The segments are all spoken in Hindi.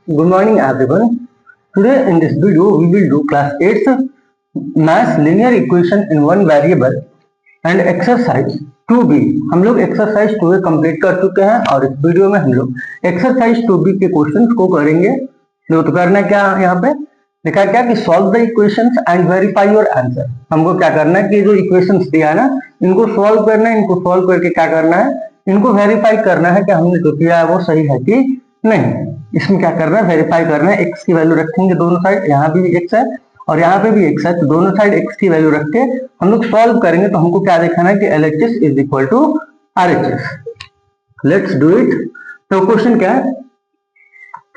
Good morning everyone. Today in this video we will do class 8th math linear equation in one variable and exercise 2b. हम लोग exercise 2a कंप्लीट कर चुके हैं और इस वीडियो में हम लोग exercise 2b के क्वेश्चंस को करेंगे। तो करना क्या है, यहाँ पे लिखा क्या कि solve the equations and verify your answer. हमको क्या करना है कि जो इक्वेशंस दिया है ना, इनको सॉल्व करना है। इनको सॉल्व करके क्या करना है, इनको वेरीफाई करना है कि हमने जो किया है वो सही है कि नहीं। इसमें क्या करना है, वेरीफाई करना है। एक्स की वैल्यू रखेंगे दोनों साइड, यहाँ भी एक्स है और यहाँ पे भी एक्स है, तो दोनों साइड एक्स की वैल्यू रख के हम लोग सॉल्व करेंगे। तो हमको क्या दिखाना है कि LHS is equal to RHS। Let's do it. तो क्वेश्चन क्या है,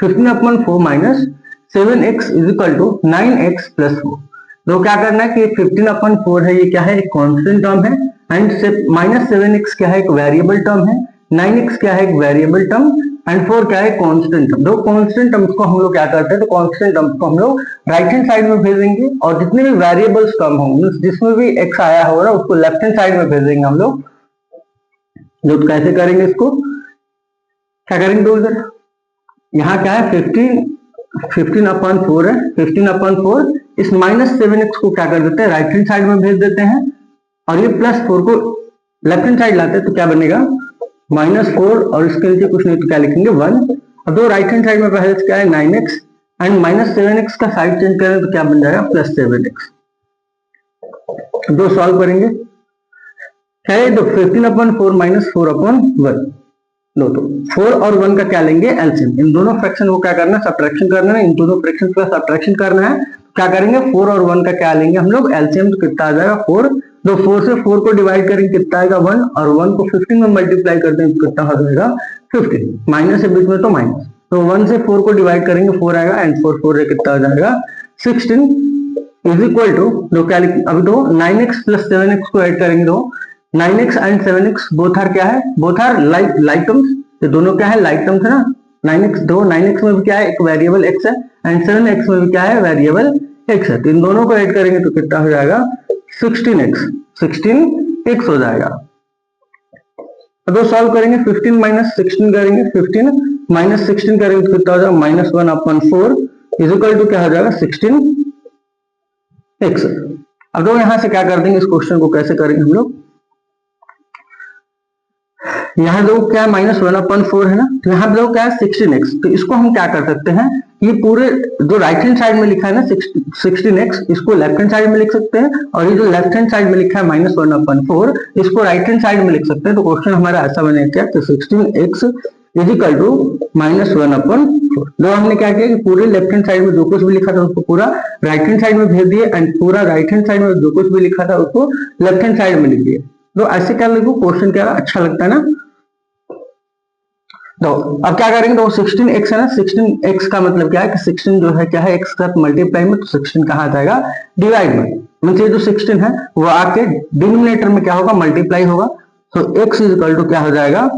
15/4 minus 7x is equal to 9x plus 4। तो क्या करना है कि 15/4 है, ये क्या है, एक कांस्टेंट टर्म है, एंड माइनस 7x क्या है, एक वेरिएबल टर्म है, 9x क्या है, एक वेरिएबल टर्म, एंड 4 क्या है, कांस्टेंट टर्म। दो कांस्टेंट टर्म्स को हम लोग क्या करते हैं, तो कांस्टेंट टर्म्स को हम लोग राइट हैंड साइड में भेजेंगे और जितने भी वेरिएबल्स टर्म होंगे जिसमें भी x आया होगा उसको लेफ्ट हैंड साइड में भेजेंगे हम लोग। तो कैसे करेंगे इसको, क्या करेंगे, तो इधर यहाँ क्या है, 15/4 है, 15/4 इस माइनस 7x को क्या कर देते हैं, राइट हैंड साइड में भेज देते हैं और ये +4 को लेफ्ट हैंड साइड लाते हैं। तो क्या बनेगा, -4 और इसके नीचे कुछ नहीं तो क्या लिखेंगे 1। अब दो राइट हैंड साइड में पहले क्या है 9x एंड -7x का साइड चेंज करें तो क्या बन जाएगा +7x। दो सॉल्व करेंगे, क्या है, तो 15/4 माइनस 4/1। लो तो 4 और 1 का क्या लेंगे, एलसीएम। इन दोनों फ्रैक्शन को क्या करना है, सब्ट्रैक्शन करना है। इन दोनों फ्रैक्शन का सब्ट्रैक्शन करना है। क्या करेंगे, 4 और 1 का क्या लेंगे हम लोग, एलसीएम। तो कितना आ जाएगा 4। तो 4 से 4 को डिवाइड करेंगे कितना आएगा 1, और 1 को 15 में मल्टीप्लाई करते हैं तो कितना हो जाएगा 15। माइनस है बीच में तो माइनस, तो 1 से 4 को डिवाइड करेंगे 4 आएगा, एंड 4 4 से कितना हो जाएगा 16 इज इक्वल टू, तो क्या अभी तो 9x प्लस 7x को ऐड करेंगे तो 9x and 7x both are क्या है, बोथ आर लाइक टर्म्स। तो दोनों क्या है, लाइक टर्म्स है ना। 9x में भी क्या है, एक वेरिएबल x है, एंड 7x में भी क्या है, वेरिएबल x है। तो इन दोनों को ऐड करेंगे तो कितना हो जाएगा 16x हो जाएगा। अब सॉल्व करेंगे, 15 माइनस 16 करेंगे, 15 माइनस 16 करेंगे तो कितना हो जाएगा, -1/4 इज इक्वल टू क्या हो जाएगा 16x। अब तो यहां से क्या कर देंगे, इस क्वेश्चन को कैसे करेंगे हम लोग, यहाँ देखो क्या है -1/4 है ना, तो यहाँ पे देखो क्या है 16x। तो इसको हम क्या कर सकते हैं, ये पूरे जो राइट हैंड साइड में लिखा है ना 16x, इसको लेफ्ट हैंड साइड में लिख सकते हैं, और ये जो लेफ्ट हैंड साइड में लिखा है -1/4 इसको राइट हैंड साइड में लिख सकते हैं। तो क्वेश्चन हमारा ऐसा बनेगा क्या, तो 16x इज इक्वल टू -1/4। तो हमने क्या किया कि पूरे लेफ्ट हैंड साइड में जो कुछ भी लिखा था उसको पूरा राइट हैंड साइड में भेज दिए, एंड पूरा राइट हैंड साइड में जो कुछ भी लिखा था उसको लेफ्ट हैंड साइड में लिख दिए। तो ऐसे क्या लिखो, क्वेश्चन क्या अच्छा लगता है ना। तो अब क्या करेंगे, तो 16x है ना, 16x का मतलब क्या है कि 16 जो है क्या है, x का मल्टीप्लाई में, तो 16 कहाँ आ जाएगा, डिवाइड में। मतलब जो 16 है वो आके डिनोमिनेटर में क्या होगा, मल्टीप्लाई होगा। तो x इज इक्वल टू क्या हो जाएगा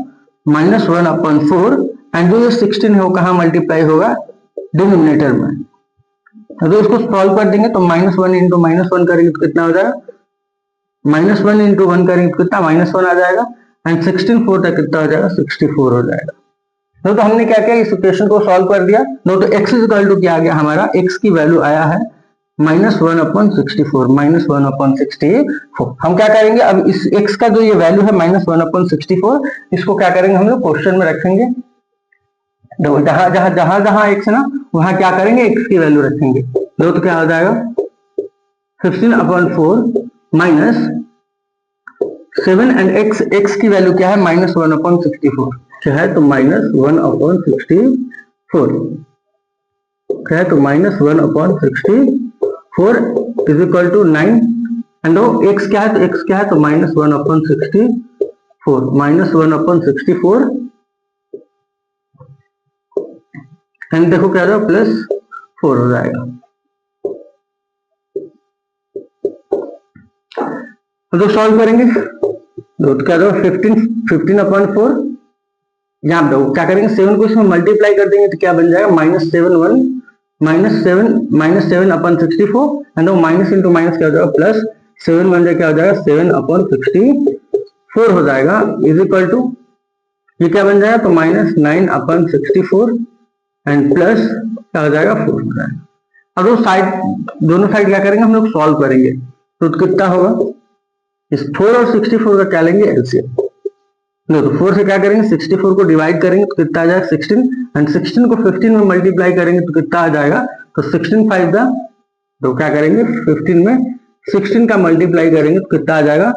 -1/4, एंड जो 16 है वो कहाँ मल्टीप्लाई होगा, डिनोमिनेटर में। तो इसको सॉल्व कर देंगे तो -1 इंटू -1 करेंगे तो कितना हो जाएगा, -1 इंटू 1 करेंगे तो कितना -1 आ जाएगा, एंड 16 4 तक कितना हो जाएगा 64 हो जाएगा। तो हमने क्या किया, इस इक्वेशन को सॉल्व कर दिया। तो x इज इक्वल टू क्या आ गया हमारा, x की वैल्यू आया है -1/64, -1/64। हम क्या करेंगे, अब इस x का जो ये वैल्यू है -1/64, इसको क्या करेंगे हम लोग क्वेश्चन में रखेंगे। जहां जहां जहां जहां x है ना वहां क्या करेंगे, x की वैल्यू रखेंगे। तो क्या हो जाएगा 15/4 माइनस 7, एंड x की वैल्यू क्या है -1/64 क्या है, तो -1/64 क्या है, तो -1/64 is equal to 9, and x क्या है, तो x क्या है, तो -1/64 एंड देखो क्या होगा +4 हो जाएगा। तो सॉल्व करेंगे तो क्या होगा 15/4, यहाँ दो क्या करेंगे 7 को इसमें मल्टीप्लाई कर देंगे तो क्या बन जाएगा -7/64, एंड माइनस इंटू माइनस क्या हो जाएगा +7 बन जाएगा, क्या हो जाएगा 7/64 हो जाएगा, इज इक्वल टू ये क्या बन जाएगा, तो -9/64, एंड प्लस क्या हो जाएगा 4 हो जाएगा। अब दोनों साइड क्या करेंगे हम लोग सॉल्व करेंगे, तो कितना होगा, इस 4 और 64 का क्या लेंगे एलसीएम। तो 4 से क्या करेंगे 64 को डिवाइड करेंगे तो कितना आ जाएगा 16, एंड 16 को 15 में मल्टीप्लाई करेंगे तो कितना आ जाएगा, तो 16 5 का, तो क्या करेंगे 15 में 16 का मल्टीप्लाई करेंगे तो कितना आ जाएगा,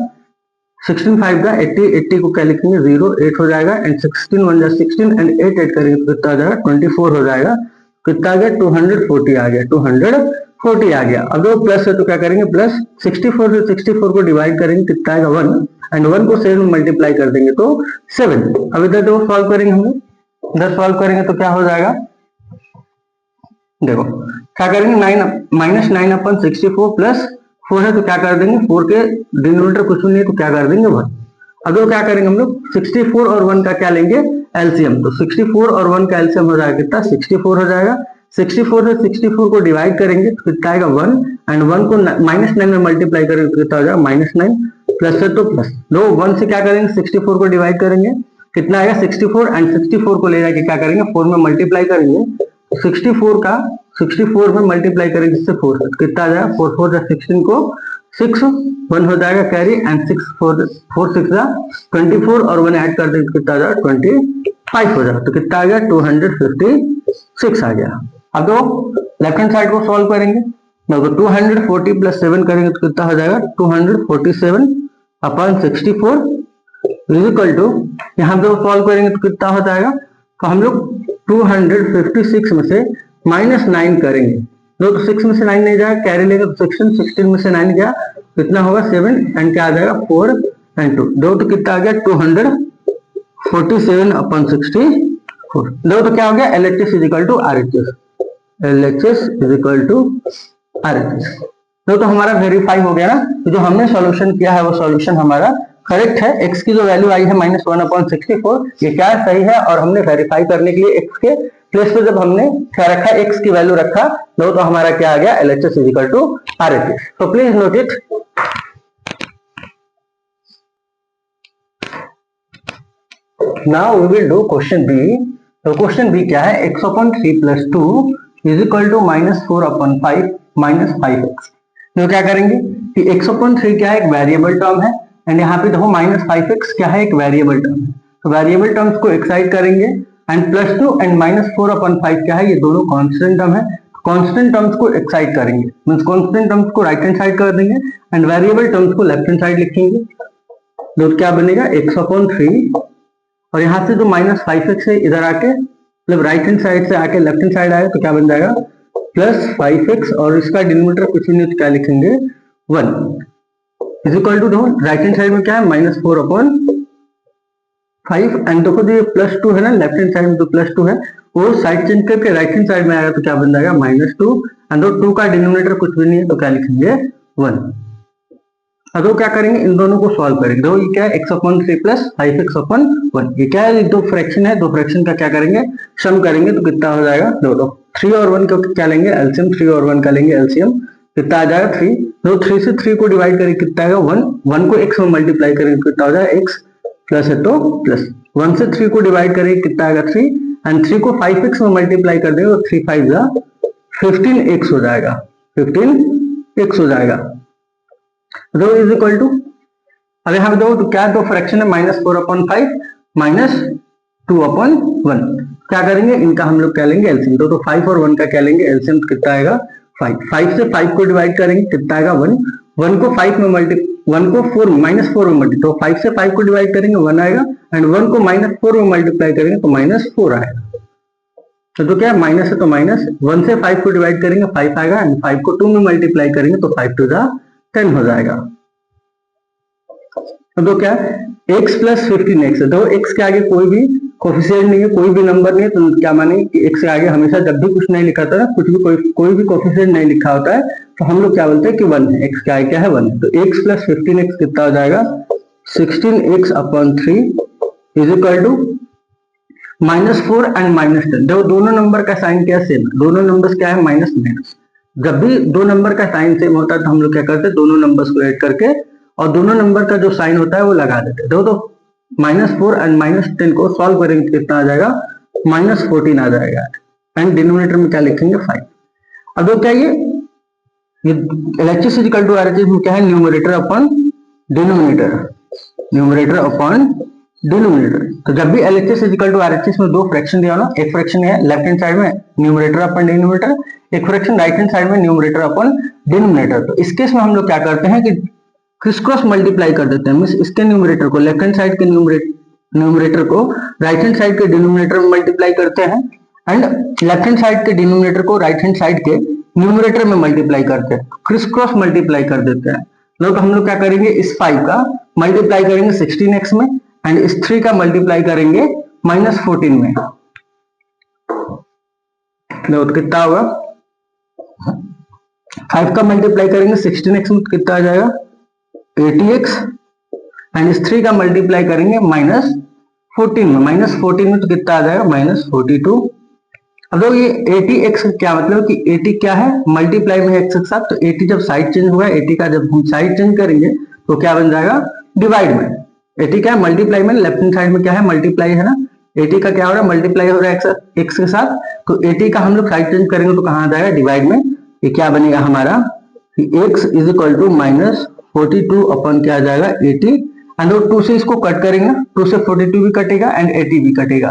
16 5 का 80, 80 को क्या लिखेंगे 0, 8 हो जाएगा, एंड 16 1 जा 16 एंड 8 8 करेंगे तो कितना आ जाएगा 24 हो जाएगा। कितना आ गया 240 आ गया, 240 आ गया। अब प्लस है तो क्या करेंगे प्लस 64 से 64 को डिवाइड करेंगे कितना आएगा 1, एंड 1 को 7 में मल्टीप्लाई कर देंगे तो 7। अब इधर देखो सॉल्व करेंगे हम लोग, इधर सॉल्व करेंगे तो क्या हो जाएगा, देखो क्या करेंगे 9 -9 अपन 64 प्लस 4 है तो क्या कर देंगे 4 के डिनोमिनेटर कुछ नहीं है तो क्या कर देंगे 1। अब क्या करेंगे हम लोग 64 और 1 का क्या लेंगे एलसीएम, तो 64 और 1 का एलसीएम हो जाएगा कितना 64 हो जाएगा। 64 से 64 को डिवाइड करेंगे तो कितना आएगा 1, एंड 1 को -9 में मल्टीप्लाई करेंगे तो कितना हो जाएगा -9, प्लस है तो प्लस, दो 1 से क्या करेंगे 64 को डिवाइड करेंगे कितना आएगा 64, एंड 64 को ले जाके क्या करेंगे 4 में मल्टीप्लाई करेंगे, 64 में मल्टीप्लाई करेंगे जिससे 4 से कितना आ जाएगा 4 4 जा 16 को 6 1 हो जाएगा कैरी, एंड 6 4 6 जा 24 और 1 ऐड कर देंगे तो कितना आ जाएगा 25 हो जाएगा, तो कितना आ गया 256 आ गया। अब तो लेफ्ट हैंड साइड को सॉल्व करेंगे, तो 240 प्लस 7 करेंगे तो कितना हो जाएगा 247 अपॉन 64 इज इक्वल टू, यहाँ पे सॉल्व करेंगे तो कितना हो जाएगा, तो हम लोग 256 में से -9 करेंगे, तो 6 में से 9 नहीं जाएगा कैरी लेंगे तो 16 में से 9 गया कितना होगा 7, एंड क्या आ जाएगा 4 एंड 2, दो तो कितना आ गया 247 अपॉन 64, दो तो क्या हो गया LHS is equal to RHS, LHS is equal to RHS। तो हमारा वेरीफाई हो गया ना, तो जो हमने सॉल्यूशन किया है वो सॉल्यूशन हमारा करेक्ट है। x की जो वैल्यू आई है -1/64 ये क्या सही है, और हमने वेरीफाई करने के लिए x के प्लेस पे जब हमने क्या रखा x की वैल्यू रखा तो हमारा क्या आ गया LHS is equal to RHS। तो please note it. Now we will do question B. तो क्वेश्चन बी क्या है, x/3 + 2 is equal to -4/5 -5x। तो क्या करेंगे कि x/3 क्या है एक वेरिएबल टर्म है, एंड यहाँ पे देखो -5x क्या है एक वेरिएबल टर्म है, तो वेरिएबल टर्म्स को एक्साइड करेंगे, एंड +2 एंड -4/5 क्या है ये दोनों कांस्टेंट टर्म है, कांस्टेंट टर्म्स को एक्साइड करेंगे, मींस कांस्टेंट टर्म्स को राइट हैंड साइड कर देंगे एंड वेरिएबल टर्म्स को लेफ्ट हैंड साइड लिखेंगे, तो क्या बनेगा x/3, और यहाँ से जो -5x है इधर आके मतलब राइट हैंड साइड से आके लेफ्ट हैंड साइड आए तो क्या बन जाएगा +5x, और इसका डिनोमिनेटर कुछ नहीं तो क्या लिखेंगे 1 इज इक्वल टू, देखो राइट हैंड साइड में क्या है -4/5, एंड देखो जो +2 है ना लेफ्ट हैंड साइड में जो +2 है वो साइड चेंज करके राइट हैंड साइड में आएगा तो क्या बन जाएगा -2, एंड 2 का डिनोमिनेटर कुछ भी नहीं है तो क्या लिखेंगे 1। अब क्या करेंगे इन दोनों को सॉल्व करेंगे, देखो ये क्या है x/3 + 5x/1, ये क्या है दो फ्रैक्शन है, दो फ्रैक्शन का क्या करेंगे सम करेंगे तो कितना हो जाएगा, दो 3 और 1 का क्या लेंगे एलसीएम, 3 और 1 का लेंगे एलसीएम, कितना आ जाएगा 3, तो 3 से 3 को डिवाइड करेंगे कितना आएगा 1, 1 को x में मल्टीप्लाई करेंगे कितना हो जाएगा x, प्लस है तो प्लस, 1 से 3 को डिवाइड करेंगे कितना आएगा 3, एंड 3 को 5x में मल्टीप्लाई कर देंगे तो 3 5 जा 15x हो जाएगा, 15x हो जाएगा, तो इज इक्वल टू, अब यहाँ पे देखो तो क्या दो फ्रैक्शन है -4/5 -2/1, क्या करेंगे इनका हम लोग क्या लेंगे एलसीएम, तो 5 और 1 का क्या लेंगे एलसीएम, कितना आएगा 5, 5 से 5 को डिवाइड करेंगे कितना आएगा 1, 1 को 5 में -4 में मल्टी, तो 5 से 5 को डिवाइड करेंगे 1 आएगा, एंड 1 को -4 में मल्टीप्लाई करेंगे तो -4 आएगा, तो क्या माइनस है तो माइनस, 1 से 5 को डिवाइड करेंगे 5 आएगा, एंड 5 को 2 में मल्टीप्लाई करेंगे तो 5 2 जा 10 हो जाएगा। तो क्या x + 15x है, तो x के आगे कोई भी कोफिशिएंट नहीं है, कोई भी नंबर नहीं है, तो क्या माने कि x के आगे हमेशा जब भी कुछ नहीं लिखा होता है, कुछ भी कोई भी कोफिशिएंट नहीं लिखा होता है तो हम लोग क्या बोलते हैं कि 1 है, x के आगे क्या है 1 है, तो x + 15x कितना हो जाएगा 16x/3 is equal to -4 and -10। देखो दोनों नंबर का साइन क्या सेम है, दोनों नंबर्स क्या है माइनस माइनस, जब भी दो नंबर का साइन सेम होता है तो हम लोग क्या करते हैं दोनों नंबर्स को ऐड करके और दोनों नंबर का जो साइन होता है वो लगा देते हैं। देखो तो -4 एंड -10 को सॉल्व करेंगे कितना आ जाएगा -14 आ जाएगा, एंड डिनोमिनेटर में क्या लिखेंगे 5। अब तो क्या ये LHS इक्वल टू RHS में क्या है, numerator upon denominator, numerator upon denominator. तो जब भी LHS इक्वल टू RHS में दो फ्रैक्शन दिया हो ना, एक फ्रैक्शन है लेफ्ट हैंड साइड में न्यूमरेटर अपॉन डिनोमिनेटर, एक फ्रैक्शन राइट हैंड साइड में न्यूमरेटर अपॉन डिनोमिनेटर। तो इस केस में हम लोग क्या करते हैं कि क्रिस क्रॉस मल्टीप्लाई कर देते हैं, मींस इसके न्यूमरेटर को लेफ्ट हैंड साइड के न्यूमरेटर को राइट हैंड साइड के डिनोमिनेटर में मल्टीप्लाई करते हैं, एंड लेफ्ट हैंड साइड के डिनोमिनेटर को राइट हैंड साइड के न्यूमरेटर में मल्टीप्लाई करते हैं, क्रिस क्रॉस मल्टीप्लाई कर देते हैं। तो हम लोग क्या करेंगे, इस 5 का मल्टीप्लाई करेंगे 16x में, एंड इस 3 का मल्टीप्लाई करेंगे -14 में। तो कितना होगा, 5 का मल्टीप्लाई करेंगे 16x में, तो कितना आ जाएगा 80x, एंड इस 3 का मल्टीप्लाई करेंगे -14 में, -14 में तो कितना आ जाएगा -42। अब देखो ये 80x क्या मतलब कि 80 क्या है, मल्टीप्लाई में x के साथ, तो 80 जब साइड चेंज होगा, 80 का जब हम साइड चेंज करेंगे तो क्या बन जाएगा डिवाइड में। 80 क्या है मल्टीप्लाई में, लेफ्ट हैंड साइड में क्या है मल्टीप्लाई है ना, 80 का क्या हो रहा है मल्टीप्लाई हो रहा है x के साथ, तो 80 का हम लोग साइड चेंज करेंगे तो कहाँ आ जाएगा डिवाइड में। ये क्या बनेगा हमारा x इज इक्वल टू -42 अपन क्या आ जाएगा 80, एंड 2 से इसको कट करेंगे ना, 2 से 42 भी कटेगा एंड 80 भी कटेगा।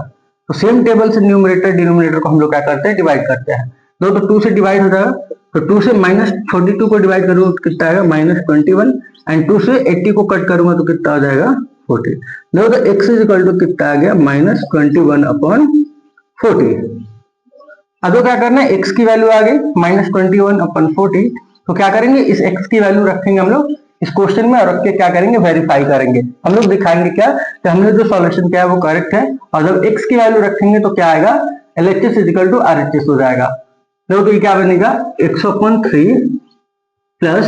तो सेम टेबल से न्यूमरेटर डिनोमिनेटर को हम लोग क्या करते हैं डिवाइड करते हैं। तो 2 से डिवाइड हो जाएगा, तो 2 से -42 को डिवाइड करूंगा तो कितना आएगा -21, एंड 2 से 80 को कट करूंगा तो कितना आ जाएगा 40। देखो तो x इज इक्वल टू कितना आ गया -21 अपॉन 40। अब तो क्या करना है, x की वैल्यू आ गई -21 अपॉन 40, तो क्या करेंगे इस x की वैल्यू रखेंगे हम लोग इस क्वेश्चन में, और रख के क्या करेंगे वेरीफाई करेंगे। हम लोग दिखाएंगे क्या कि हमने जो सॉल्यूशन किया है वो करेक्ट है, और जब x की वैल्यू रखेंगे तो क्या आएगा LHS इक्वल टू RHS हो जाएगा। देखो तो ये क्या बनेगा x/3 plus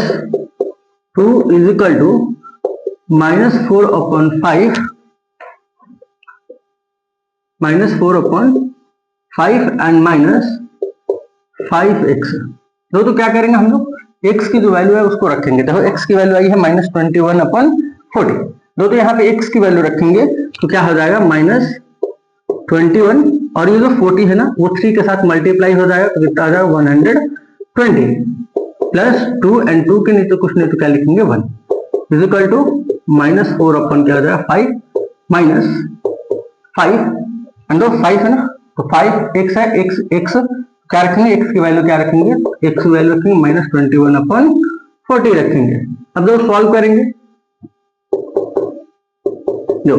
2 is equal to -4/5 and -5x। तो क्या करेंगे हम लोग x की जो वैल्यू है उसको रखेंगे। देखो x की वैल्यू आई है -21 अपॉन 40, तो यहाँ पे x की वैल्यू रखेंगे तो क्या हो जाएगा -21, और ये जो 40 है ना वो 3 के साथ मल्टीप्लाई हो जाएगा तो कितना आ जाएगा 120 प्लस 2, एंड 2 के नीचे कुछ नहीं तो क्या लिखेंगे 1 इज इक्वल टू -4 अपन क्या हो जाएगा 5 -5, एंड 5 है ना, तो 5x है, x क्या रखेंगे x की वैल्यू क्या रखेंगे, x की वैल्यू रखेंगे -21 अपॉन 40 रखेंगे। अब जब सॉल्व करेंगे जो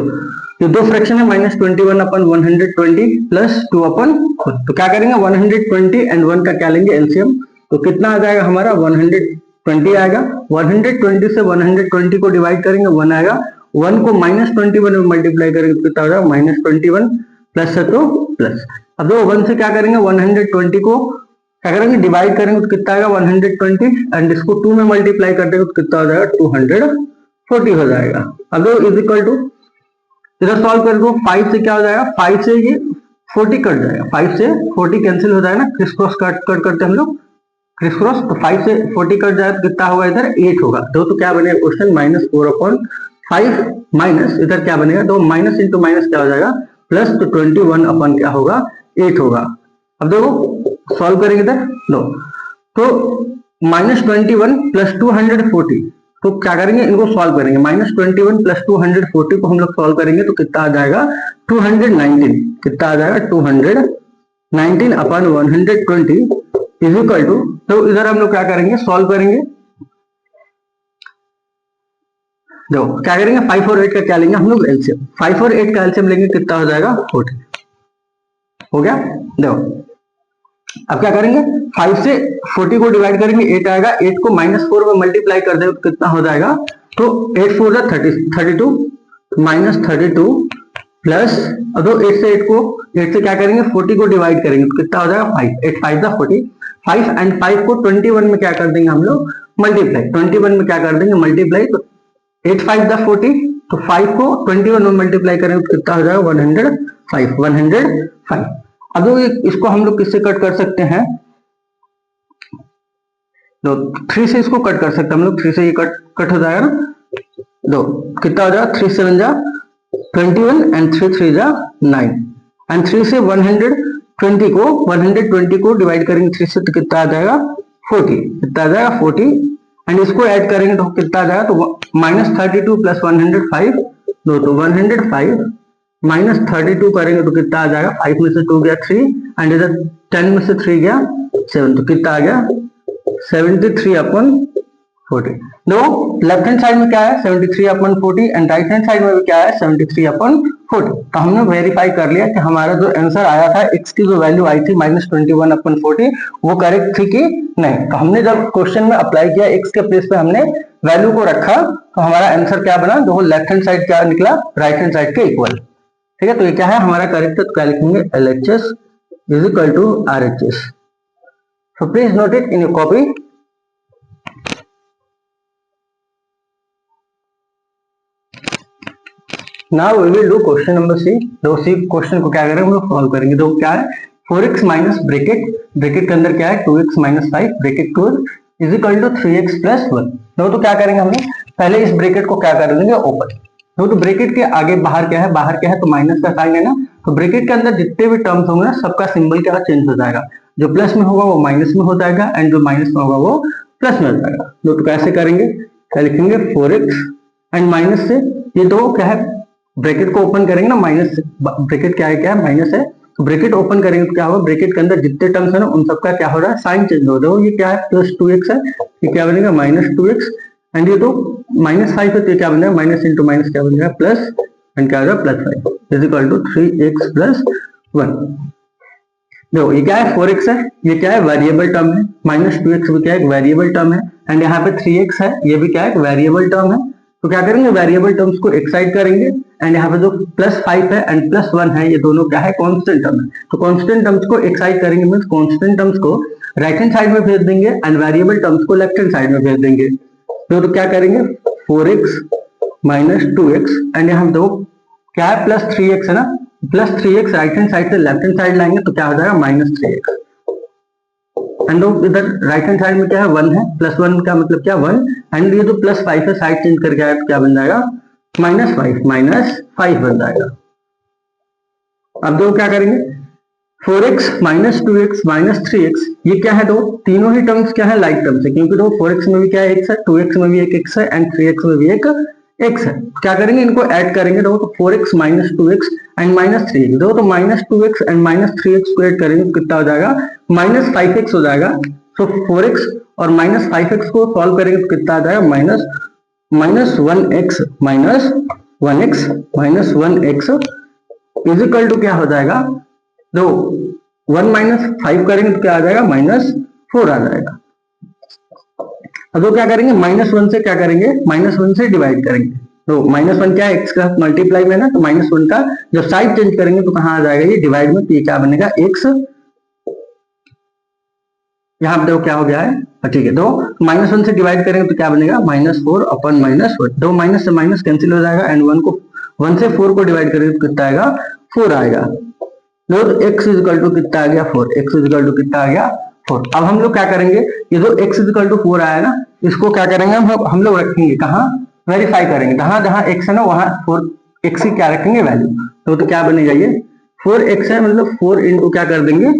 ये दो फ्रैक्शन है -21 अपॉन 120 प्लस 2 अपॉन, तो क्या करेंगे 120 एंड 1 का क्या लेंगे एलसीएम, तो कितना आ जाएगा हमारा 120 आएगा। 120 से 120 को डिवाइड करेंगे 1 आएगा, 1 को -21 में मल्टीप्लाई करेंगे तो कितना हो जाएगा -21 प्लस है तो प्लस। अब दो 1 से क्या करेंगे 120 को क्या करेंगे डिवाइड करेंगे तो कितना आएगा 120, एंड इसको 2 में मल्टीप्लाई कर देंगे तो कितना हो जाएगा 240 हो जाएगा। अब दो इज इक्वल टू इधर सॉल्व कर दो, 5 से क्या हो जाएगा 5 से ये 40 कट जाएगा, 5 से 40 कैंसिल हो जाएगा ना, क्रिस क्रॉस कट करते हैं हम लोग क्रिस क्रॉस, तो 5 से 40 कट जाए तो कितना होगा इधर 8 होगा। तो क्या बनेगा क्वेश्चन -4/5 माइनस इधर क्या बनेगा, तो माइनस इंटू माइनस क्या हो जाएगा प्लस, तो 21 अपन क्या होगा 8 होगा। अब देखो सॉल्व करेंगे इधर लो, तो -21 प्लस 240, तो क्या करेंगे इनको सॉल्व करेंगे, -21 प्लस 240 को हम लोग सॉल्व करेंगे तो कितना आ जाएगा 219, कितना आ जाएगा 219 अपन 120 इज इक्वल टू, तो इधर हम लोग क्या करेंगे सॉल्व करेंगे, देखो क्या करेंगे 5 और 8 का क्या लेंगे हम लोग एलसीएम, 5 और 8 का एलसीएम लेंगे कितना हो जाएगा 40 हो गया। देखो अब क्या करेंगे 5 से 40 को डिवाइड करेंगे 8 आएगा, 8 को -4 में मल्टीप्लाई कर देंगे तो कितना हो जाएगा, तो 8 4 32 -32 प्लस, अब तो 8 से 8 से क्या करेंगे 40 को डिवाइड करेंगे तो कितना हो जाएगा 5, 8 5 40, 5 एंड 5 को 21 में क्या कर देंगे हम लोग मल्टीप्लाई, 21 में क्या कर देंगे मल्टीप्लाई, तो 8 5 40, तो 5 को 21 में मल्टीप्लाई करेंगे तो कितना हो जाएगा 105। अब इसको हम लोग किससे कट कर सकते हैं, तो 3 से इसको कट कर सकते हैं हम लोग, 3 से ये कट हो जाएगा ना, दो कितना हो जाएगा 3 7 जा 21 एंड 3 3 जा 9, एंड 3 से 120 20 को 120 को डिवाइड करेंगे 3 से तो कितना आ जाएगा 40, कितना आ जाएगा 40, एंड इसको ऐड करेंगे तो कितना आ जाएगा, तो -32 प्लस 105, तो 105 -32 करेंगे तो कितना आ जाएगा, 5 में से 2 गया 3, एंड इधर 10 में से 3 गया 7, तो कितना आ गया 73/40। दो लेफ्ट हैंड साइड में क्या है 73/40 एंड राइट हैंड साइड में भी क्या है 73/40। तो हमने वेरीफाई कर लिया कि हमारा जो आंसर आया था x की जो वैल्यू आई थी -21/40 वो करेक्ट थी कि नहीं। तो हमने जब क्वेश्चन में अप्लाई किया x के प्लेस पे हमने वैल्यू को रखा तो हमारा आंसर क्या बना, जो लेफ्ट हैंड साइड क्या निकला राइट हैंड साइड के इक्वल। ठीक है, तो ये क्या है हमारा करेक्ट, तो क्या लिखेंगे LHS is equal to RHS। So please note it in your copy. Now we will do question number C। तो C क्वेश्चन को क्या करेंगे हम लोग सॉल्व करेंगे। तो क्या है 4x माइनस ब्रैकेट के अंदर क्या है 2x minus 5 bracket close is equal to 3x plus 1। तो क्या करेंगे हमने पहले इस ब्रैकेट को क्या कर देंगे ओपन। तो ब्रैकेट के आगे बाहर क्या है तो माइनस का साइन है ना, तो ब्रैकेट के अंदर जितने भी टर्म्स होंगे ना सबका सिंबल क्या चेंज हो जाएगा, जो प्लस में होगा वो माइनस में हो जाएगा एंड जो माइनस में होगा वो प्लस में हो जाएगा। तो कैसे करेंगे, क्या लिखेंगे 4x एंड माइनस से ये दो क्या है ब्रैकेट को ओपन करेंगे ना, माइनस ब्रैकेट क्या है माइनस है, तो ब्रैकेट ओपन करेंगे तो क्या होगा ब्रैकेट के अंदर जितने टर्म्स है ना उन सबका क्या हो रहा है साइन चेंज हो रहा है। ये क्या है प्लस 2x है, ये क्या बनेगा -2x एंड ये तो -5 है तो क्या बनेगा माइनस इंटू माइनस क्या बनेगा प्लस एंड क्या होगा +5 is equal to 3x plus 1। देखो ये क्या है 4x है, ये क्या है वेरिएबल टर्म है, -2x भी क्या है वेरिएबल टर्म है एंड यहाँ पे 3x है ये भी क्या है वेरिएबल टर्म है। तो क्या करेंगे वेरिएबल टर्म्स को एक्साइड करेंगे एंड यहाँ पे जो +5 है एंड +1 है ये दोनों क्या है कांस्टेंट टर्म है। तो कांस्टेंट टर्म्स को एक्साइड करेंगे मींस कांस्टेंट टर्म्स को राइट हैंड साइड में भेज देंगे एंड वेरिएबल टर्म्स को लेफ्ट हैंड साइड में भेज देंगे। तो क्या करेंगे 4x माइनस 2x एंड यहाँ दो क्या है +3x है ना, +3x राइट हैंड साइड से लेफ्ट हैंड साइड लाएंगे तो क्या हो जाएगा -3x एंड इधर राइट हैंड साइड में क्या है 1 है, +1 का मतलब क्या 1 एंड ये जो +5 है साइड चेंज करके आया तो क्या बन जाएगा -5 बन जाएगा। अब दो क्या करेंगे 4x minus 2x minus 3x ये क्या है, दो तीनों ही टर्म्स क्या है लाइक टर्म्स है क्योंकि दो 4x में भी क्या है x है, 2x में भी एक x है एंड 3x में भी एक x है। क्या करेंगे इनको ऐड करेंगे तो 4x minus 2x and minus 3x दो तो -2x एंड -3x को ऐड करेंगे तो कितना हो जाएगा -5x हो जाएगा। तो 4x और -5x को सॉल्व करेंगे तो कितना आ जाएगा -1x minus 1x is equal to क्या हो जाएगा, दो 1 -5 करेंगे तो क्या आ जाएगा -4 आ जाएगा। अब तो क्या करेंगे -1 से क्या करेंगे -1 से डिवाइड करेंगे। तो -1 क्या है x का मल्टीप्लाई में ना, तो -1 का जब साइड चेंज करेंगे तो कहां आ जाएगा ये डिवाइड में, तो ये क्या बनेगा x, यहाँ पे देखो क्या हो गया है ठीक है। तो -1 से डिवाइड करेंगे तो क्या बनेगा -4/-1, दो माइनस से माइनस कैंसिल हो जाएगा एंड 1 से 4 को डिवाइड करेंगे तो कितना आएगा 4 आएगा। तो x इज इक्वल टू कितना आ गया 4, x इज इक्वल टू कितना आ गया 4। अब हम लोग क्या करेंगे ये जो x इज इक्वल टू 4 आया ना इसको क्या करेंगे हम लोग रखेंगे कहाँ वेरीफाई करेंगे, जहां जहां x है ना वहां 4x की क्या रखेंगे वैल्यू। तो क्या बनेगा ये 4x है मतलब 4 इंटू क्या कर देंगे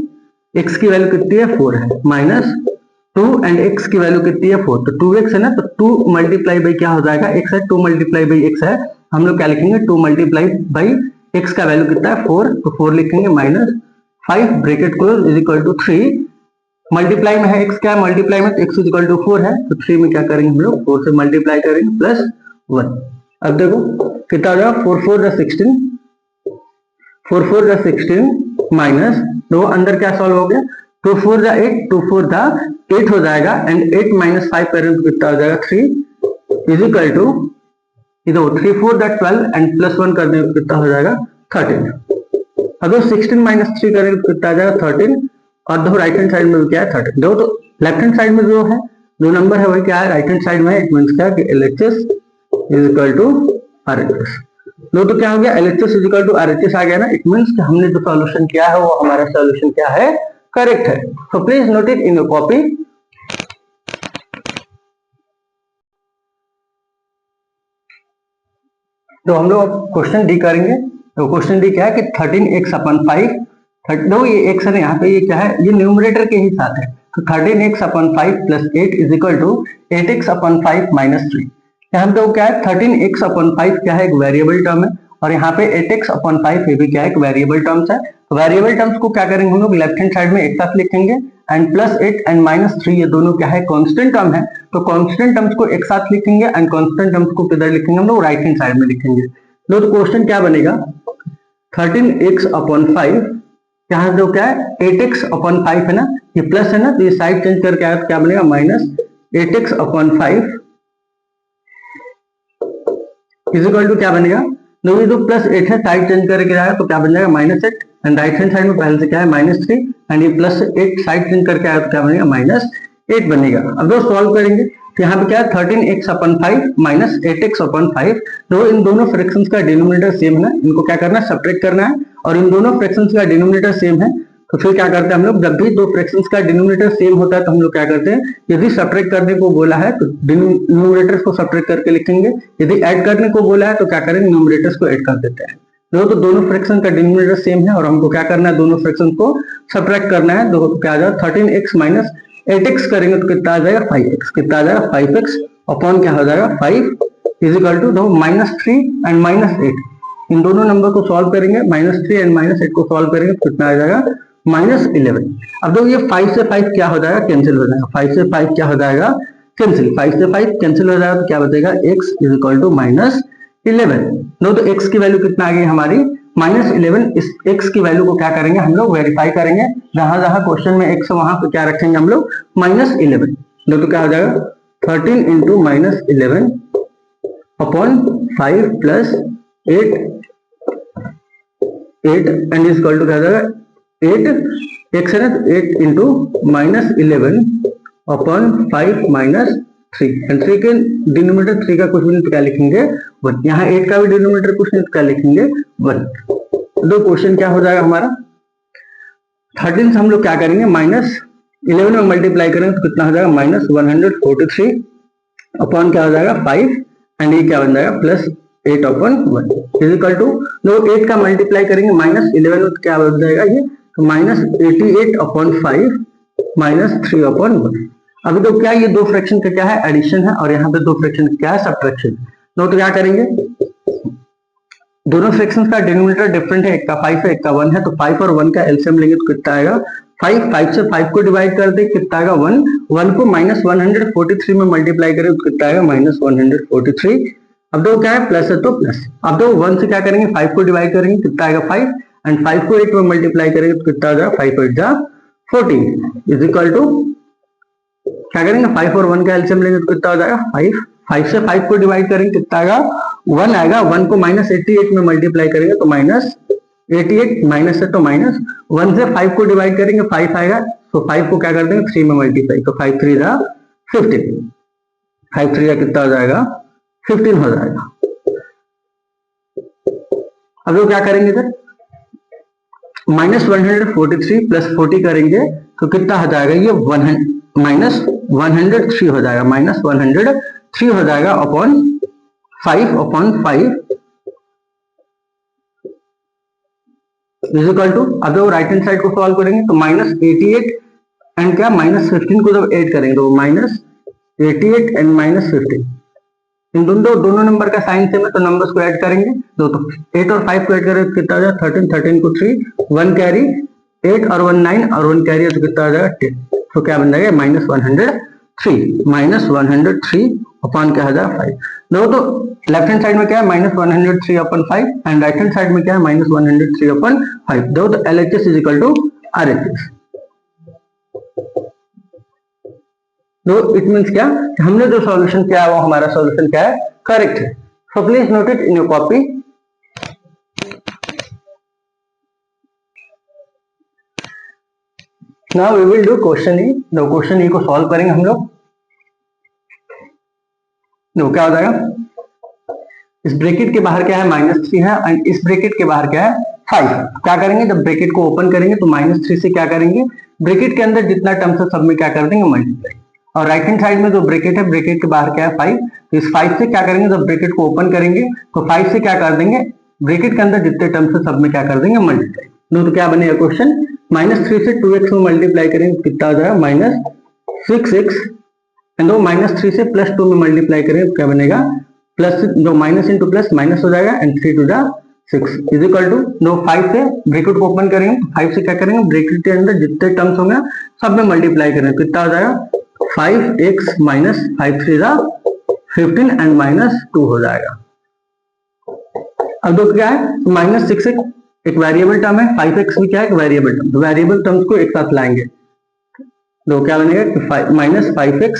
x की वैल्यू कितनी है 4 है -2 एंड x की वैल्यू कितनी है 4, तो 2x है ना तो 2 मल्टीप्लाई बाई क्या हो जाएगा x है, 2 मल्टीप्लाई बाई x है, हम लोग क्या लिखेंगे 2 मल्टीप्लाई बाई x का वैल्यू कितना है 4, तो 4 लिखेंगे -5 bracket close is equal to 3 multiply में है x क्या है मल्टीप्लाई में तो x इज इक्वल टू 4 है, तो 3 में क्या करेंगे हम लोग 4 से मल्टीप्लाई करेंगे +1। अब देखो कितना हो जाएगा 4 4 जा 16 माइनस दो अंदर क्या सॉल्व हो गया 2 4 जा 8 2 4 जा 8 हो जाएगा एंड 8 माइनस 5 करेंगे तो कितना हो जाएगा 3 इज इक्वल टू इधर 3 4 जा 12 एंड +1 कर देंगे तो कितना हो जाएगा 13। अगर 16 माइनस 3 करेंगे तो कितना आ जाएगा 13 और देखो राइट हैंड साइड में भी क्या है 13। देखो तो लेफ्ट हैंड साइड में जो है जो नंबर है वही क्या है राइट हैंड साइड में, इट मींस क्या कि LHS is equal to RHS। तो क्या हो गया LHS is equal to RHS आ गया ना, इट मींस कि हमने जो सॉल्यूशन किया है वो हमारा सॉल्यूशन क्या है करेक्ट है। So please note it in your copy. तो हम लोग क्वेश्चन डी करेंगे। तो क्वेश्चन डी क्या है कि 13x/5 दो ये एक्स है यहाँ पे, ये क्या है, ये न्यूमरेटर के ही साथ है, तो 13x upon 5 plus 8 is equal to 8x upon 5 minus 3। यहाँ पे क्या है, 13x अपॉन 5 क्या है, एक वेरिएबल टर्म है, और यहाँ पे 8x अपॉन 5 ये भी क्या है, एक वेरिएबल टर्म्स है। तो वेरिएबल टर्म्स को क्या करेंगे हम लोग, लेफ्ट हैंड साइड में एक साथ लिखेंगे, एंड प्लस 8 एंड माइनस 3 ये दोनों क्या है, कांस्टेंट टर्म है, तो कांस्टेंट टर्म्स को एक साथ लिखेंगे एंड कांस्टेंट टर्म्स को किधर लिखेंगे हम लोग, राइट हैंड साइड में लिखेंगे। तो क्वेश्चन क्या बनेगा, 13x अपॉन 5, यहाँ जो क्या है 8x अपॉन 5 है ना, ये प्लस है ना, तो ये साइड चेंज करके आया तो क्या बनेगा, minus 8x upon 5 is equal to क्या बनेगा, जो ये जो प्लस 8 है साइड चेंज करके आया तो क्या बन जाएगा, minus 8, and right hand side में पहले से क्या है, माइनस 3, एंड ये प्लस 8 साइड चेंज करके आया तो क्या बनेगा, माइनस 8 बनेगा। अब जो सॉल्व करेंगे तो यहाँ पे क्या है, 13x upon 5 minus 8x upon 5, तो इन दोनों फ्रैक्शंस का डिनोमिनेटर सेम है ना, इनको क्या करना है, सब्ट्रैक्ट करना है, और इन दोनों फ्रैक्शंस का डिनोमिनेटर सेम है, तो फिर क्या करते हैं हम लोग, जब भी दो फ्रैक्शंस का डिनोमिनेटर सेम होता है तो हम लोग क्या करते हैं, यदि सब्ट्रैक्ट करने को बोला है तो डिनोमिनेटर्स को सब्ट्रैक्ट करके लिखेंगे, यदि ऐड करने को बोला है तो क्या करेंगे, न्यूमरेटर्स को ऐड कर देते हैं। तो दोनों फ्रैक्शन का डिनोमिनेटर सेम है और हमको क्या करना है, दोनों फ्रैक्शन को सब्ट्रैक्ट करना है, तो क्या आ जाएगा, 13x माइनस 8x करेंगे तो कितना आ जाएगा, 5x, कितना आ जाएगा, 5x अपॉन क्या हो जाएगा, 5 is equal to minus 3 and minus 8, इन दोनों नंबर को सॉल्व करेंगे, माइनस 3 एंड माइनस 8 को सॉल्व करेंगे तो कितना आ जाएगा, माइनस 11। अब तो ये 5 से 5 क्या हो जाएगा, कैंसिल हो जाएगा, 5 से 5 क्या हो जाएगा, कैंसिल, 5 से 5 कैंसिल हो जाएगा तो क्या बचेगा, x is equal to minus 11। No तो x की वैल्यू कितना आ गई हमारी, माइनस 11। इस x की वैल्यू को क्या करेंगे हम लोग, वेरीफाई करेंगे, जहां जहां क्वेश्चन में x वहां पे क्या रखेंगे हम लोग, माइनस 11। नो तो क्या हो जाएगा, 13 into minus 11 upon 5 plus 8 and is equal to क्या हो जाएगा, 8 x है ना, तो 8 into minus 11 upon 5 minus 3, and 3 के डिनोमिनेटर 3 का कुछ भी नहीं तो क्या लिखेंगे 1, यहाँ 8 का भी डिनोमिनेटर कुछ नहीं तो क्या लिखेंगे 1। दो क्वेश्चन क्या हो जाएगा हमारा, 13 से हम लोग क्या करेंगे, माइनस 11 में मल्टीप्लाई करेंगे तो कितना हो जाएगा, माइनस 143 अपॉन क्या हो जाएगा 5, एंड ये क्या बन जाएगा, plus 8 upon 1 is equal to, दो 8 का मल्टीप्लाई करेंगे माइनस 11 में तो क्या बन जाएगा ये, तो माइनस 88 अपॉन 5 माइनस 3 अपॉन 1। अभी तो क्या ये दो फ्रैक्शन का क्या है, एडिशन है, और यहाँ पे दो फ्रैक्शन क्या है, सब्ट्रैक्शन। तो क्या करेंगे, दोनों फ्रैक्शंस का डिनोमिनेटर डिफरेंट है, एक का 5 है एक का 1 है, तो 5 और 1 का एलसीएम लेंगे तो कितना आएगा, 5 से 5 को डिवाइड कर दे कितना आएगा 1, 1 को माइनस 143 में मल्टीप्लाई करें तो कितना आएगा, माइनस 143। अब दो क्या है, प्लस है तो प्लस। अब दो 1 से क्या करेंगे, 5 को डिवाइड करेंगे कितना आएगा 5, एंड 5 को 8 में मल्टीप्लाई करेंगे तो कितना आ जाएगा, 5 8 जा 14 इज इक्वल टू, क्या करेंगे 5 और 1 का एलसीएम लेंगे तो कितना हो जाएगा 5, 5 से 5 को डिवाइड करेंगे कितना आएगा 1 आएगा, 1 को माइनस 88 में मल्टीप्लाई करेंगे तो माइनस 88, माइनस है तो माइनस, 1 से 5 को डिवाइड करेंगे 5 आएगा, तो 5 को क्या कर देंगे 3 में मल्टीप्लाई, तो 5 3 जा 15, 5 3 जा कितना हो जाएगा 15 हो जाएगा। अब लोग क्या करेंगे इधर, माइनस 143 प्लस 40 करेंगे तो कितना हो जाएगा, ये माइनस 103 हो जाएगा, माइनस 103 हो जाएगा upon 5 upon 5 is equal to, अब जब राइट हैंड साइड को सॉल्व करेंगे तो माइनस 88 एंड क्या माइनस 15 को जब ऐड करेंगे तो माइनस 88 एंड माइनस 15, इन दोनों नंबर का साइन सेम है तो नंबर्स को ऐड करेंगे, तो 8 और 5 को ऐड करें तो कितना आ जाएगा 13, 13 को 3, 1 कैरी, 8 और 1 9 और 1 कैरी है तो कितना आ जाएगा 10, तो क्या बन जाएगा माइनस 103, माइनस 103 अपॉन क्या हो जाएगा 5। देखो तो लेफ्ट हैंड साइड में क्या है, minus 103 upon 5, and right hand side में क्या है, माइनस 103 अपॉन 5। देखो तो LHS is equal to RHS। तो इट मीन्स क्या, हमने जो सॉल्यूशन किया है वो हमारा सॉल्यूशन क्या है, करेक्ट है। So please note it in your copy. Now we will do question E. दो क्वेश्चन ई को सॉल्व करेंगे हम लोग। दो क्या हो जाएगा, इस ब्रैकेट के बाहर क्या है -3 है, एंड इस ब्रैकेट के बाहर क्या है 5। क्या करेंगे, जब ब्रैकेट को ओपन करेंगे तो -3 से क्या करेंगे, ब्रैकेट के अंदर जितना टर्म्स है सब में क्या कर देंगे मल्टीप्लाई, और राइट हैंड साइड में जो ब्रैकेट है, ब्रैकेट के बाहर क्या है 5, तो इस 5 से क्या करेंगे, जब ब्रैकेट को ओपन करेंगे तो 5 से क्या कर देंगे, ब्रैकेट के अंदर जितने टर्म्स है सब में क्या कर देंगे मल्टीप्लाई। नो तो क्या बनेगा क्वेश्चन, -3 से 2x में मल्टीप्लाई करेंगे तो कितना हो जाएगा -6x, एंड दो -3 से +2 में मल्टीप्लाई करेंगे तो क्या बनेगा प्लस, जो माइनस इंटू प्लस माइनस हो जाएगा, and 3 to 6 is equal to, no 5 से ब्रैकेट को ओपन करेंगे, 5 से क्या करेंगे ब्रैकेट के अंदर जितने टर्म्स होंगे सब में मल्टीप्लाई करेंगे, कितना हो जाएगा 5x माइनस 5 3 15 एंड -2 हो जाएगा। अब दो क्या है, -6x एक वेरिएबल टर्म है, 5x भी क्या है, एक वेरिएबल टर्म, तो वेरिएबल टर्म्स को एक साथ लाएंगे तो क्या बनेगा कि -5x,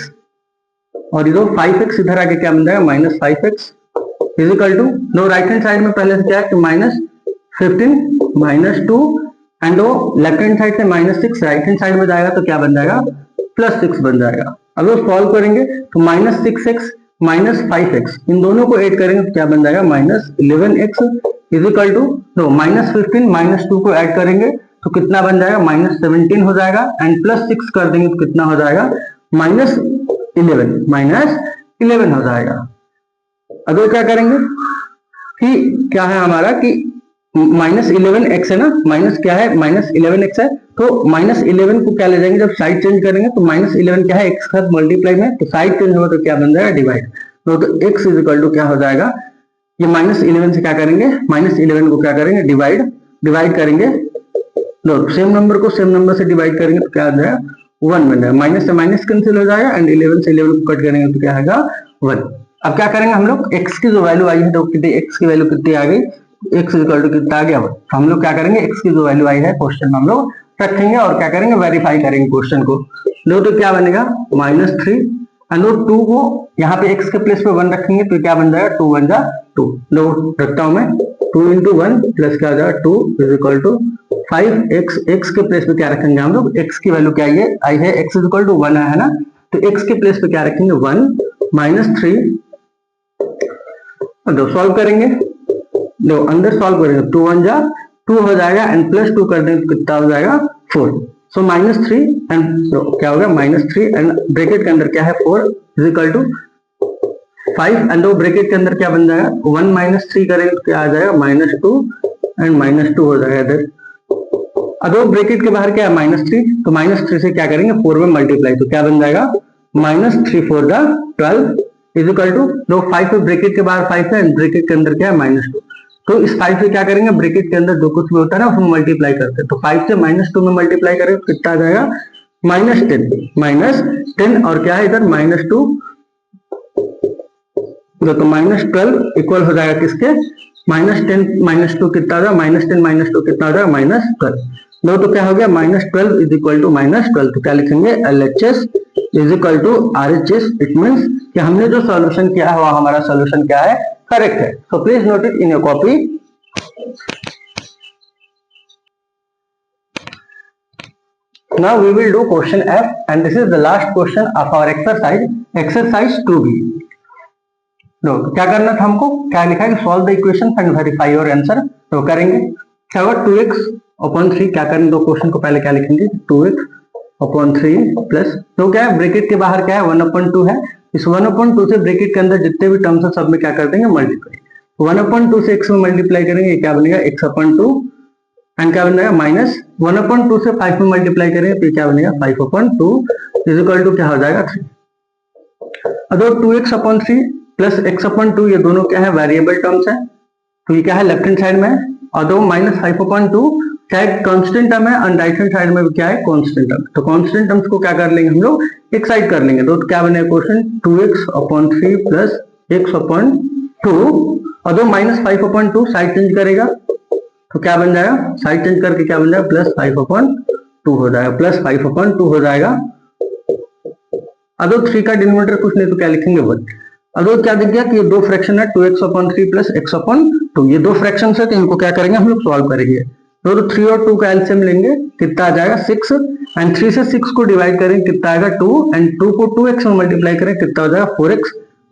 और ये दो 5x इधर आके क्या बन जाएगा -5x इज इक्वल टू, दो राइट हैंड साइड में पहले से क्या है कि -15 -2, एंड वो लेफ्ट हैंड साइड से -6 राइट हैंड साइड में जाएगा तो क्या बन जाएगा +6 बन जाएगा। अब वो सॉल्व करेंगे तो -6x -5x इन दोनों को ऐड करेंगे तो क्या बन जाएगा -11x इज इक्वल टू, तो -15 -2 को ऐड करेंगे तो कितना बन जाएगा -17 हो जाएगा, एंड +6 कर देंगे तो कितना हो जाएगा -11 हो जाएगा। अगर क्या करेंगे कि क्या है हमारा कि -11x है ना, माइनस क्या है -11x है, तो -11 को क्या ले जाएंगे जब साइड चेंज करेंगे तो -11 क्या है x के साथ मल्टीप्लाई में, तो साइड चेंज होगा तो क्या बन जाएगा डिवाइड, तो x इज इक्वल टू क्या हो जाएगा, ये -11 से क्या करेंगे -11 को क्या करेंगे डिवाइड करेंगे, लो सेम नंबर को सेम नंबर से डिवाइड करेंगे तो क्या आ जाएगा 1 बन जाएगा, माइनस से माइनस कैंसिल हो जाएगा, एंड 11 से 11 को कट करेंगे तो क्या आएगा 1। अब क्या करेंगे हम लोग, x की जो वैल्यू आई है तो कितनी, x की वैल्यू कितनी आ गई, x इक्वल टू कितना आ गया, तो हम लोग क्या करेंगे x की जो वैल्यू आई है क्वेश्चन में हम लोग रखेंगे और क्या करेंगे वेरीफाई करेंगे क्वेश्चन को। लो तो क्या बनेगा -3, एंड 2 को यहाँ पे x के प्लेस पे 1 रखेंगे तो क्या बन जाएगा 2 1 जा 2, लो रखता हूं मैं 2 into 1 प्लस क्या आ जाएगा 2 is equal to 5x, x के प्लेस पे क्या रखेंगे हम लोग, x की वैल्यू क्या आई है x इज इक्वल टू 1 है ना, तो x के प्लेस पे क्या रखेंगे 1 -3, दो सॉल्व करेंगे, दो अंदर सॉल्व करेंगे 2 1 जा 2 हो जाएगा, एंड +2 कर देंगे तो कितना हो जाएगा 4, सो -3 एंड क्या होगा -3 एंड ब्रैकेट के अंदर क्या है 4 इज इक्वल टू 5, एंड दो ब्रैकेट के अंदर क्या बन जाएगा 1 -3 करेंगे तो क्या आ जाएगा -2 एंड -2 हो जाएगा इधर। अब दो ब्रैकेट के बाहर क्या है -3, तो -3 से क्या करेंगे 4 में मल्टीप्लाई तो क्या बन जाएगा -3 4 जा 12 इज इक्वल टू, दो 5 ब्रैकेट के बाहर 5 है एंड ब्रैकेट के अंदर क्या है -2, तो इस 5 से क्या करेंगे ब्रैकेट के अंदर जो कुछ भी होता है ना उसमें मल्टीप्लाई करते हैं, तो 5 से -2 में मल्टीप्लाई करेंगे तो कितना आ जाएगा -10 और क्या है इधर -2, तो -12 इक्वल हो जाएगा किसके -10 -2 कितना आ जाएगा -10 -2 कितना आ जाएगा -12, लो तो क्या हो गया -12 इज इक्वल टू -12, तो क्या लिखेंगे LHS is equal to RHS, it means कि हमने जो सॉल्यूशन किया है वह हमारा सॉल्यूशन क्या है करेक्ट है। So please note it in your copy. Now we will do question F and this is the last question of our exercise 2B। लो क्या करना था हमको, क्या लिखा है solve the equation and verify your answer, तो करेंगे क्या होगा 2x/3, क्या करेंगे दो क्वेश्चन को पहले क्या लिखेंगे 2x/3 प्लस, तो क्या है ब्रैकेट के बाहर क्या है 1/2 है, इस 1/2 से ब्रैकेट के अंदर जितने भी टर्म्स है सब में क्या कर देंगे मल्टीप्लाई, 1/2 से x में मल्टीप्लाई करेंगे क्या बनेगा x/2 एंड क्या बन जाएगा -1/2 से 5 में मल्टीप्लाई करेंगे तो क्या बनेगा 5/2 इज इक्वल टू क्या हो जाएगा 3। अब 2x/3 प्लस x/2 ये दोनों क्या है वेरिएबल टर्म्स है, तो ये क्या है लेफ्ट हैंड साइड में है, और दो -5/2 क्या है कांस्टेंट टर्म है, और राइट हैंड साइड में क्या है कांस्टेंट टर्म, तो कांस्टेंट टर्म्स को क्या कर लेंगे हम लोग एक साइड कर लेंगे, तो क्या बनेगा क्वेश्चन 2x/3 प्लस x/2, और दो -5/2 साइड चेंज करेगा तो क्या बन जाएगा साइड चेंज करके क्या बन जाएगा +5/2 हो जाएगा, +5/2 हो जाएगा। अब 3 का डिनोमिनेटर कुछ नहीं तो क्या लिखेंगे 1। अब क्या दिख गया कि ये दो फ्रैक्शन है 2x/3 प्लस x/2, ये दो फ्रैक्शन है तो इनको क्या करेंगे हम लोग सॉल्व करेंगे, तो 3 और 2 का एलसीएम लेंगे कितना आ जाएगा 6, एंड 3 से 6 को डिवाइड करेंगे कितना आएगा 2, एंड 2 को 2x में मल्टीप्लाई करें कितना हो जाएगा 4x,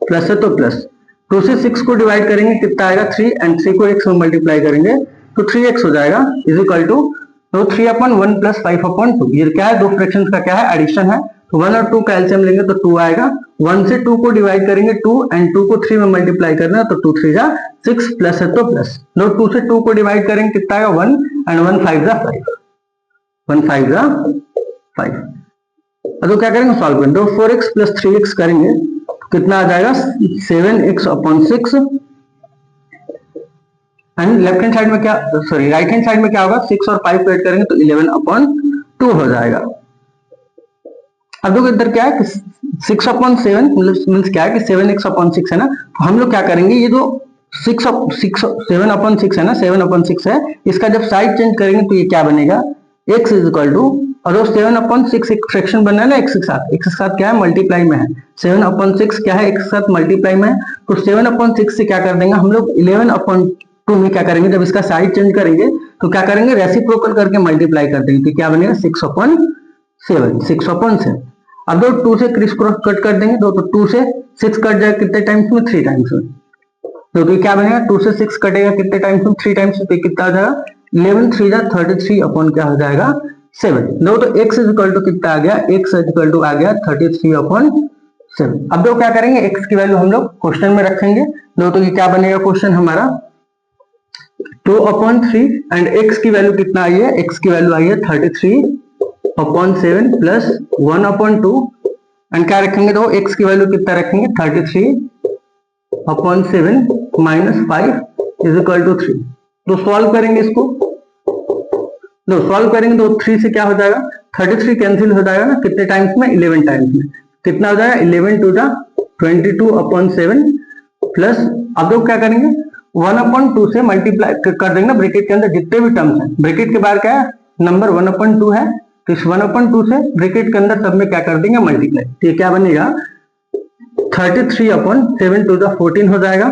प्लस है तो प्लस 2 से 6 को डिवाइड करेंगे कितना आएगा 3, एंड 3 को x में मल्टीप्लाई करेंगे तो 3x हो जाएगा इज इक्वल टू, तो 3/1 प्लस 5/2, ये क्या है दो फ्रैक्शंस का क्या है एडिशन है, तो 1 और 2 का एलसीएम लेंगे तो 2 आएगा। 1 से 2 को डिवाइड करेंगे 2 एंड 2 को 3 में मल्टीप्लाई करना है तो 2 3 जा 6 प्लस है तो प्लस। 2 से 2 को डिवाइड करेंगे कितना आएगा 1 एंड 1 5 जा 5, 1 5 जा 5। तो क्या करेंगे सॉल्व करेंगे। तो 4x प्लस 3x करेंगे कितना आ जाएगा 7x upon 6 and left hand side में क्या सॉरी राइट हैंड साइड में क्या होगा 6 और 5 को ऐड करेंगे तो 11 अपॉन 2 हो जाएगा। अब देखो इधर क्या है कि 6 अपॉन 7 मीन्स क्या है कि 7x अपॉन 6 है ना, तो हम लोग क्या करेंगे ये जो 7 अपॉन 6 है ना 7 अपॉन 6 है, इसका जब साइड चेंज करेंगे तो ये क्या बनेगा x इज इक्वल टू, और 7 अपॉन 6 एक फ्रैक्शन बनना है ना x के साथ क्या है मल्टीप्लाई में है। 7 अपॉन 6 क्या है x के साथ मल्टीप्लाई में है, तो 7 अपॉन 6 से क्या कर देंगे हम लोग 11 अपॉन 2 में क्या करेंगे जब इसका साइड चेंज करेंगे तो क्या करेंगे रेसिप्रोकल करके मल्टीप्लाई कर देंगे तो क्या बनेगा 6 अपॉन 7। अब 2 से क्रिस क्रॉस कट कर देंगे तो 2 से 6 कट जाएगा कितने टाइम्स में 3 टाइम्स में, तो क्या बनेगा 2 से 6 कटेगा कितने टाइम्स में 3 टाइम्स में, तो कितना आ जाएगा 11 3 जा 33 अपॉन क्या हो जाएगा 7। दो तो x इज इक्वल टू कितना आ गया x इज इक्वल टू आ गया 33 अपॉन 7। अब दो क्या करेंगे x की वैल्यू हम लोग क्वेश्चन में रखेंगे। दो तो ये क्या बनेगा क्वेश्चन हमारा 2 अपॉन 3 एंड x की वैल्यू कितना आई है x की वैल्यू आई है 33 अपॉन 7 प्लस 1 अपॉन 2 एंड क्या रखेंगे तो x की वैल्यू कितना रखेंगे 33 upon 7 minus 5 is equal to 3। तो सॉल्व करेंगे इसको, तो सॉल्व करेंगे तो 3 से क्या हो जाएगा 33 कैंसिल हो जाएगा ना कितने टाइम्स में 11 टाइम्स में, कितना हो जाएगा 11 टू जा 22 अपॉन 7 प्लस अब लोग क्या करेंगे 1 अपॉन 2 से मल्टीप्लाई कर देंगे ब्रैकेट के अंदर जितने भी टर्म्स हैं, ब्रैकेट के बाहर क्या है नंबर 1 अपॉन 2 है तो इस 1 अपॉन 2 से ब्रैकेट के अंदर सब में क्या कर देंगे मल्टीप्लाई, तो ये क्या बनेगा 33 अपॉन 7 टू जा 14 हो जाएगा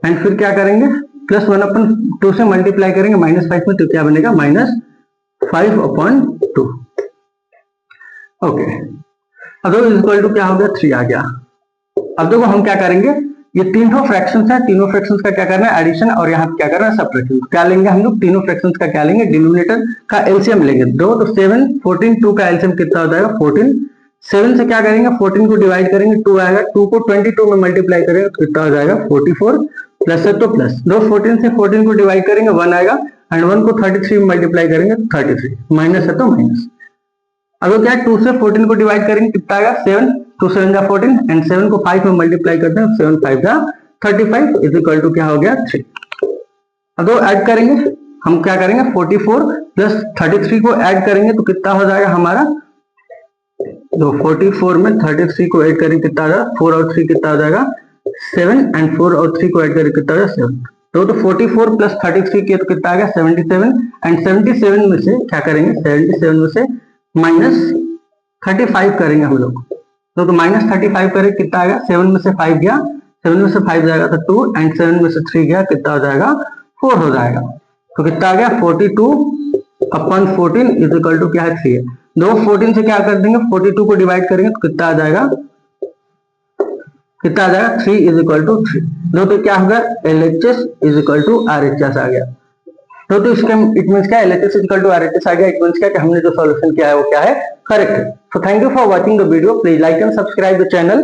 एंड फिर क्या करेंगे प्लस 1 अपॉन 2 से मल्टीप्लाई करेंगे माइनस 5 में तो क्या बनेगा माइनस 5 अपॉन 2। ओके अब देखो इक्वल टू क्या हो गया 3 आ गया। अब देखो हम क्या करेंगे ये तीनों फ्रैक्शंस है, तीनों फ्रैक्शंस का क्या करना है एडिशन और यहाँ पे क्या करना है सब्ट्रैक्शन। क्या लेंगे हम लोग तीनों फ्रैक्शंस का क्या लेंगे डिनोमिनेटर का एलसीएम लेंगे। दो तो 7 14 2 का एलसीएम कितना हो जाएगा 14। 7 से क्या करेंगे 14 को डिवाइड करेंगे 2 आएगा, 2 को 22 में मल्टीप्लाई करेंगे तो कितना हो जाएगा 44 प्लस है तो प्लस। दो 14 से 14 को डिवाइड करेंगे 1 आएगा एंड 1 को 33 में मल्टीप्लाई करेंगे तो 33 माइनस है तो माइनस। अगर क्या 2 से 14 को डिवाइड करेंगे कितना आएगा 7 2 7 जा 14 एंड 7 को 5 में मल्टीप्लाई करते हैं 7 5 जा 35 इज इक्वल टू क्या हो गया 3। अब तो ऐड करेंगे हम क्या करेंगे 44 प्लस 33 को ऐड करेंगे तो कितना हो जाएगा हमारा, तो 44 में 33 को ऐड करेंगे कितना आ जाएगा 4 और 3 कितना आ जाएगा 7 एंड 4 और 3 को ऐड करेंगे कितना आ जाएगा 7। तो 44 प्लस 33 किया तो कितना आ गया 77 एंड 77 में से क्या करेंगे 77 में से माइनस 35 करेंगे हम लोग। तो माइनस 35 करेंगे कितना आएगा 7 में से 5 गया, 7 में से 5 जाएगा तो 2 एंड 7 में से 3 गया कितना हो जाएगा 4 हो जाएगा। तो कितना आ गया 42 अपॉन 14 इज इक्वल टू क्या है 3 है। दो 14 से क्या कर देंगे 42 को डिवाइड करेंगे तो कितना आ जाएगा 3 इज इक्वल टू 3। दो तो क्या होगा LHS is equal to RHS आ गया। तो इसका इट मींस क्या LHS is equal to RHS आ गया। इट मींस क्या कि हमने जो सॉल्यूशन किया है वो क्या है करेक्ट है। So thank you for watching the video. Please like and subscribe the channel.